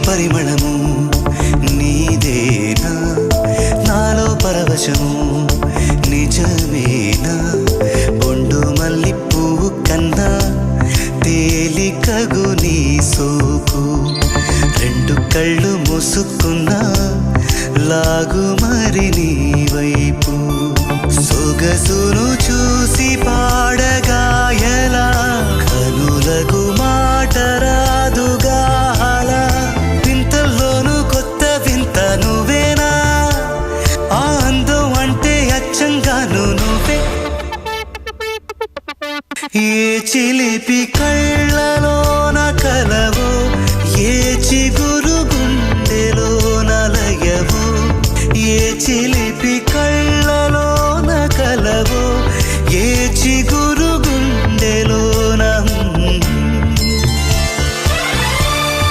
పరిమళము నీదేనా నాలో పరవశము నిజమేనా బొండు మల్లి పువ్వు కన్నా తేలికగు నీ సోకు రెండు కళ్ళు మూసుకున్నా లాగు మరి నీ వైపు సొగసును చూసి పాడగాయలా కనులకు